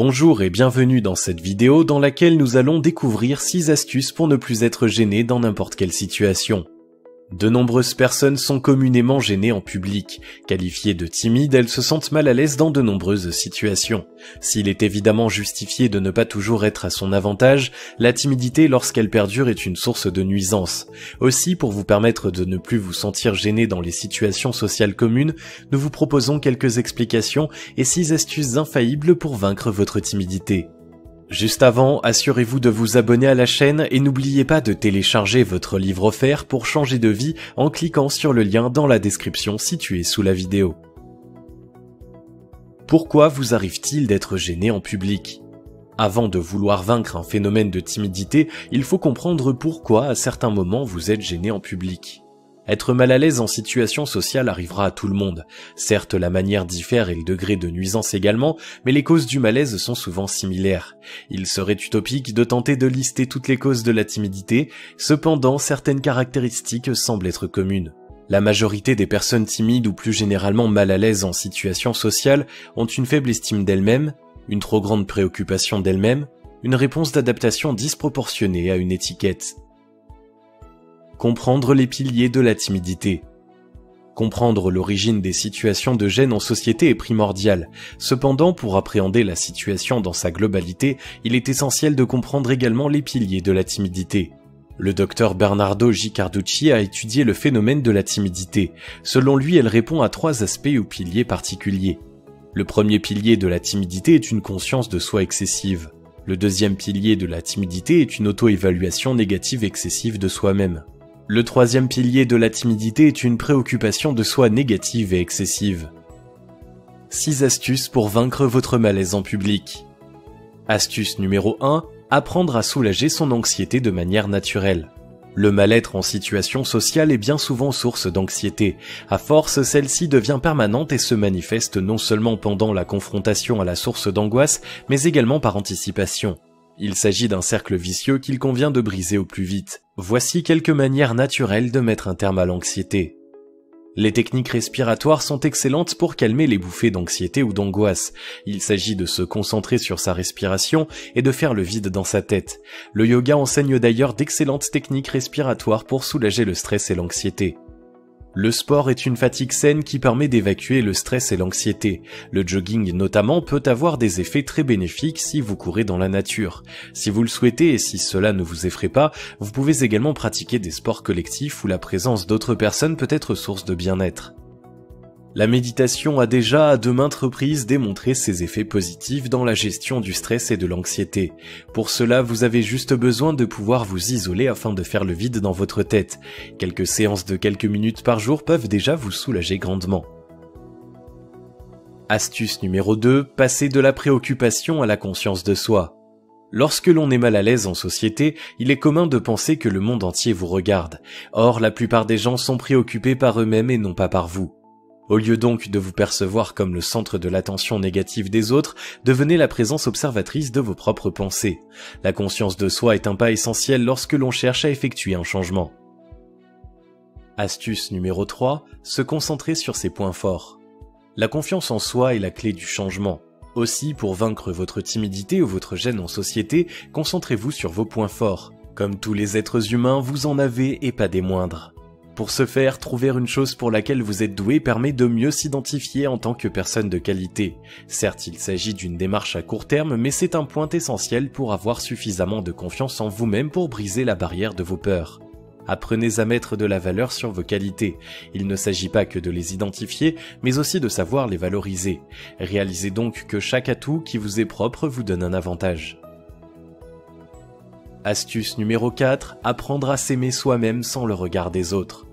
Bonjour et bienvenue dans cette vidéo dans laquelle nous allons découvrir 6 astuces pour ne plus être gêné dans n'importe quelle situation. De nombreuses personnes sont communément gênées en public. Qualifiées de timides, elles se sentent mal à l'aise dans de nombreuses situations. S'il est évidemment justifié de ne pas toujours être à son avantage, la timidité lorsqu'elle perdure est une source de nuisance. Aussi, pour vous permettre de ne plus vous sentir gêné dans les situations sociales communes, nous vous proposons quelques explications et 6 astuces infaillibles pour vaincre votre timidité. Juste avant, assurez-vous de vous abonner à la chaîne et n'oubliez pas de télécharger votre livre offert pour changer de vie en cliquant sur le lien dans la description située sous la vidéo. Pourquoi vous arrive-t-il d'être gêné en public ? Avant de vouloir vaincre un phénomène de timidité, il faut comprendre pourquoi à certains moments vous êtes gêné en public. Être mal à l'aise en situation sociale arrivera à tout le monde. Certes, la manière diffère et le degré de nuisance également, mais les causes du malaise sont souvent similaires. Il serait utopique de tenter de lister toutes les causes de la timidité, cependant certaines caractéristiques semblent être communes. La majorité des personnes timides ou plus généralement mal à l'aise en situation sociale ont une faible estime d'elles-mêmes, une trop grande préoccupation d'elles-mêmes, une réponse d'adaptation disproportionnée à une étiquette. Comprendre les piliers de la timidité. Comprendre l'origine des situations de gêne en société est primordial. Cependant, pour appréhender la situation dans sa globalité, il est essentiel de comprendre également les piliers de la timidité. Le docteur Bernardo G. Carducci a étudié le phénomène de la timidité. Selon lui, elle répond à 3 aspects ou piliers particuliers. Le premier pilier de la timidité est une conscience de soi excessive. Le deuxième pilier de la timidité est une auto-évaluation négative excessive de soi-même. Le troisième pilier de la timidité est une préoccupation de soi négative et excessive. 6 astuces pour vaincre votre malaise en public. Astuce numéro 1, apprendre à soulager son anxiété de manière naturelle. Le mal-être en situation sociale est bien souvent source d'anxiété. À force, celle-ci devient permanente et se manifeste non seulement pendant la confrontation à la source d'angoisse, mais également par anticipation. Il s'agit d'un cercle vicieux qu'il convient de briser au plus vite. Voici quelques manières naturelles de mettre un terme à l'anxiété. Les techniques respiratoires sont excellentes pour calmer les bouffées d'anxiété ou d'angoisse. Il s'agit de se concentrer sur sa respiration et de faire le vide dans sa tête. Le yoga enseigne d'ailleurs d'excellentes techniques respiratoires pour soulager le stress et l'anxiété. Le sport est une fatigue saine qui permet d'évacuer le stress et l'anxiété. Le jogging notamment peut avoir des effets très bénéfiques si vous courez dans la nature. Si vous le souhaitez et si cela ne vous effraie pas, vous pouvez également pratiquer des sports collectifs où la présence d'autres personnes peut être source de bien-être. La méditation a déjà à de maintes reprises démontré ses effets positifs dans la gestion du stress et de l'anxiété. Pour cela, vous avez juste besoin de pouvoir vous isoler afin de faire le vide dans votre tête. Quelques séances de quelques minutes par jour peuvent déjà vous soulager grandement. Astuce numéro 2, passer de la préoccupation à la conscience de soi. Lorsque l'on est mal à l'aise en société, il est commun de penser que le monde entier vous regarde. Or, la plupart des gens sont préoccupés par eux-mêmes et non pas par vous. Au lieu donc de vous percevoir comme le centre de l'attention négative des autres, devenez la présence observatrice de vos propres pensées. La conscience de soi est un pas essentiel lorsque l'on cherche à effectuer un changement. Astuce numéro 3, se concentrer sur ses points forts. La confiance en soi est la clé du changement. Aussi, pour vaincre votre timidité ou votre gêne en société, concentrez-vous sur vos points forts. Comme tous les êtres humains, vous en avez et pas des moindres. Pour ce faire, trouver une chose pour laquelle vous êtes doué permet de mieux s'identifier en tant que personne de qualité. Certes, il s'agit d'une démarche à court terme, mais c'est un point essentiel pour avoir suffisamment de confiance en vous-même pour briser la barrière de vos peurs. Apprenez à mettre de la valeur sur vos qualités. Il ne s'agit pas que de les identifier, mais aussi de savoir les valoriser. Réalisez donc que chaque atout qui vous est propre vous donne un avantage. Astuce numéro 4, apprendre à s'aimer soi-même sans le regard des autres.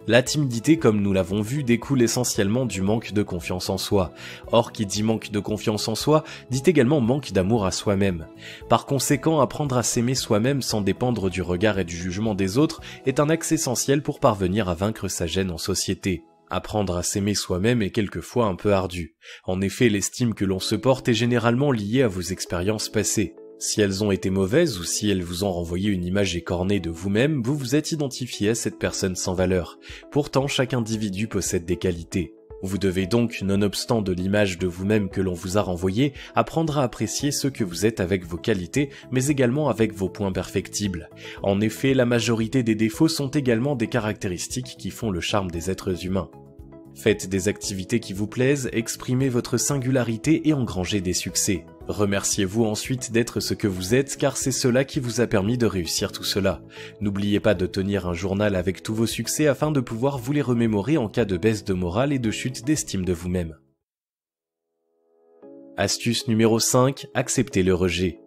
La timidité, comme nous l'avons vu, découle essentiellement du manque de confiance en soi. Or, qui dit manque de confiance en soi, dit également manque d'amour à soi-même. Par conséquent, apprendre à s'aimer soi-même sans dépendre du regard et du jugement des autres est un axe essentiel pour parvenir à vaincre sa gêne en société. Apprendre à s'aimer soi-même est quelquefois un peu ardu. En effet, l'estime que l'on se porte est généralement liée à vos expériences passées. Si elles ont été mauvaises ou si elles vous ont renvoyé une image écornée de vous-même, vous vous êtes identifié à cette personne sans valeur. Pourtant, chaque individu possède des qualités. Vous devez donc, nonobstant de l'image de vous-même que l'on vous a renvoyée, apprendre à apprécier ce que vous êtes avec vos qualités, mais également avec vos points perfectibles. En effet, la majorité des défauts sont également des caractéristiques qui font le charme des êtres humains. Faites des activités qui vous plaisent, exprimez votre singularité et engrangez des succès. Remerciez-vous ensuite d'être ce que vous êtes, car c'est cela qui vous a permis de réussir tout cela. N'oubliez pas de tenir un journal avec tous vos succès afin de pouvoir vous les remémorer en cas de baisse de morale et de chute d'estime de vous-même. Astuce numéro 5, acceptez le rejet.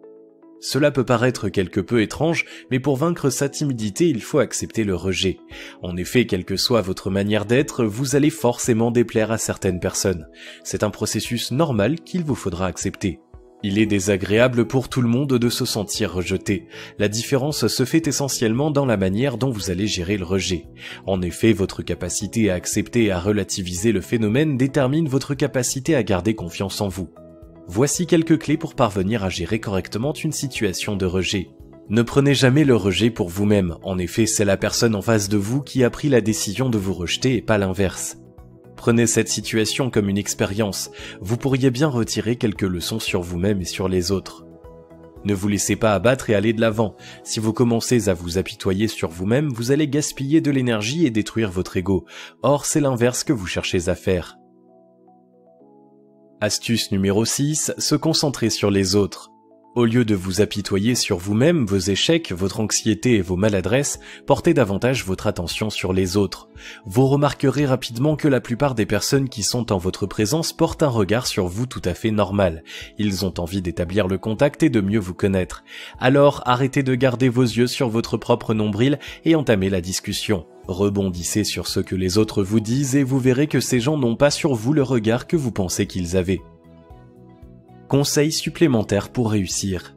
Cela peut paraître quelque peu étrange, mais pour vaincre sa timidité, il faut accepter le rejet. En effet, quelle que soit votre manière d'être, vous allez forcément déplaire à certaines personnes. C'est un processus normal qu'il vous faudra accepter. Il est désagréable pour tout le monde de se sentir rejeté. La différence se fait essentiellement dans la manière dont vous allez gérer le rejet. En effet, votre capacité à accepter et à relativiser le phénomène détermine votre capacité à garder confiance en vous. Voici quelques clés pour parvenir à gérer correctement une situation de rejet. Ne prenez jamais le rejet pour vous-même. En effet, c'est la personne en face de vous qui a pris la décision de vous rejeter et pas l'inverse. Prenez cette situation comme une expérience. Vous pourriez bien retirer quelques leçons sur vous-même et sur les autres. Ne vous laissez pas abattre et allez de l'avant. Si vous commencez à vous apitoyer sur vous-même, vous allez gaspiller de l'énergie et détruire votre ego. Or, c'est l'inverse que vous cherchez à faire. Astuce numéro 6, se concentrer sur les autres. Au lieu de vous apitoyer sur vous-même, vos échecs, votre anxiété et vos maladresses, portez davantage votre attention sur les autres. Vous remarquerez rapidement que la plupart des personnes qui sont en votre présence portent un regard sur vous tout à fait normal. Ils ont envie d'établir le contact et de mieux vous connaître. Alors arrêtez de garder vos yeux sur votre propre nombril et entamez la discussion. Rebondissez sur ce que les autres vous disent et vous verrez que ces gens n'ont pas sur vous le regard que vous pensez qu'ils avaient. Conseils supplémentaires pour réussir.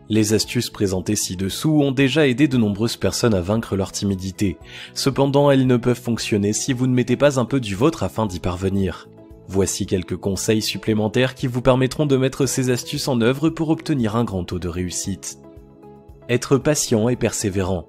Les astuces présentées ci-dessous ont déjà aidé de nombreuses personnes à vaincre leur timidité. Cependant, elles ne peuvent fonctionner si vous ne mettez pas un peu du vôtre afin d'y parvenir. Voici quelques conseils supplémentaires qui vous permettront de mettre ces astuces en œuvre pour obtenir un grand taux de réussite. Être patient et persévérant.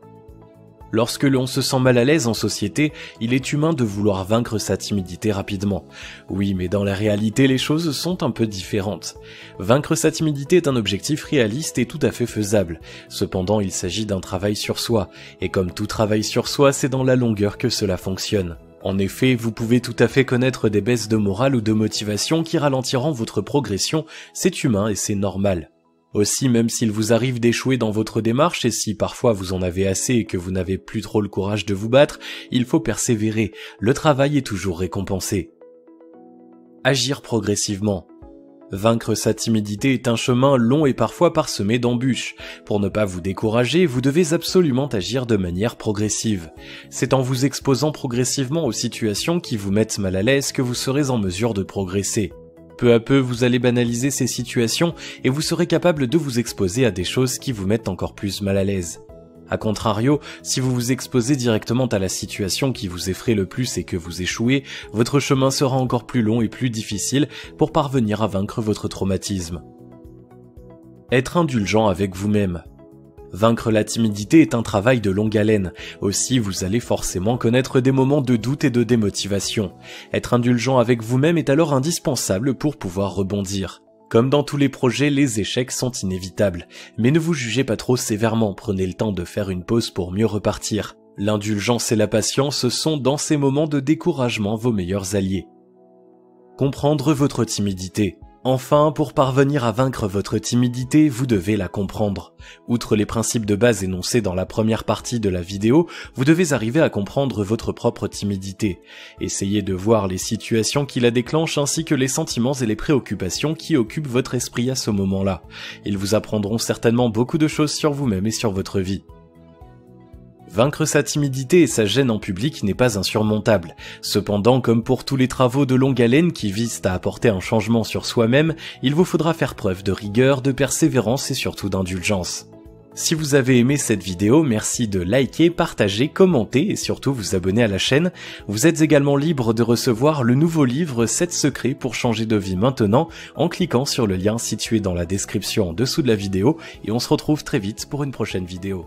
Lorsque l'on se sent mal à l'aise en société, il est humain de vouloir vaincre sa timidité rapidement. Oui, mais dans la réalité, les choses sont un peu différentes. Vaincre sa timidité est un objectif réaliste et tout à fait faisable. Cependant, il s'agit d'un travail sur soi, et comme tout travail sur soi, c'est dans la longueur que cela fonctionne. En effet, vous pouvez tout à fait connaître des baisses de morale ou de motivation qui ralentiront votre progression, c'est humain et c'est normal. Aussi, même s'il vous arrive d'échouer dans votre démarche et si parfois vous en avez assez et que vous n'avez plus trop le courage de vous battre, il faut persévérer, le travail est toujours récompensé. Agir progressivement. Vaincre sa timidité est un chemin long et parfois parsemé d'embûches. Pour ne pas vous décourager, vous devez absolument agir de manière progressive. C'est en vous exposant progressivement aux situations qui vous mettent mal à l'aise que vous serez en mesure de progresser. Peu à peu, vous allez banaliser ces situations et vous serez capable de vous exposer à des choses qui vous mettent encore plus mal à l'aise. A contrario, si vous vous exposez directement à la situation qui vous effraie le plus et que vous échouez, votre chemin sera encore plus long et plus difficile pour parvenir à vaincre votre traumatisme. Être indulgent avec vous-même. Vaincre la timidité est un travail de longue haleine. Aussi, vous allez forcément connaître des moments de doute et de démotivation. Être indulgent avec vous-même est alors indispensable pour pouvoir rebondir. Comme dans tous les projets, les échecs sont inévitables. Mais ne vous jugez pas trop sévèrement, prenez le temps de faire une pause pour mieux repartir. L'indulgence et la patience sont dans ces moments de découragement vos meilleurs alliés. Comprendre votre timidité. Enfin, pour parvenir à vaincre votre timidité, vous devez la comprendre. Outre les principes de base énoncés dans la première partie de la vidéo, vous devez arriver à comprendre votre propre timidité. Essayez de voir les situations qui la déclenchent ainsi que les sentiments et les préoccupations qui occupent votre esprit à ce moment-là. Ils vous apprendront certainement beaucoup de choses sur vous-même et sur votre vie. Vaincre sa timidité et sa gêne en public n'est pas insurmontable. Cependant, comme pour tous les travaux de longue haleine qui visent à apporter un changement sur soi-même, il vous faudra faire preuve de rigueur, de persévérance et surtout d'indulgence. Si vous avez aimé cette vidéo, merci de liker, partager, commenter et surtout vous abonner à la chaîne. Vous êtes également libre de recevoir le nouveau livre 7 secrets pour changer de vie maintenant en cliquant sur le lien situé dans la description en dessous de la vidéo et on se retrouve très vite pour une prochaine vidéo.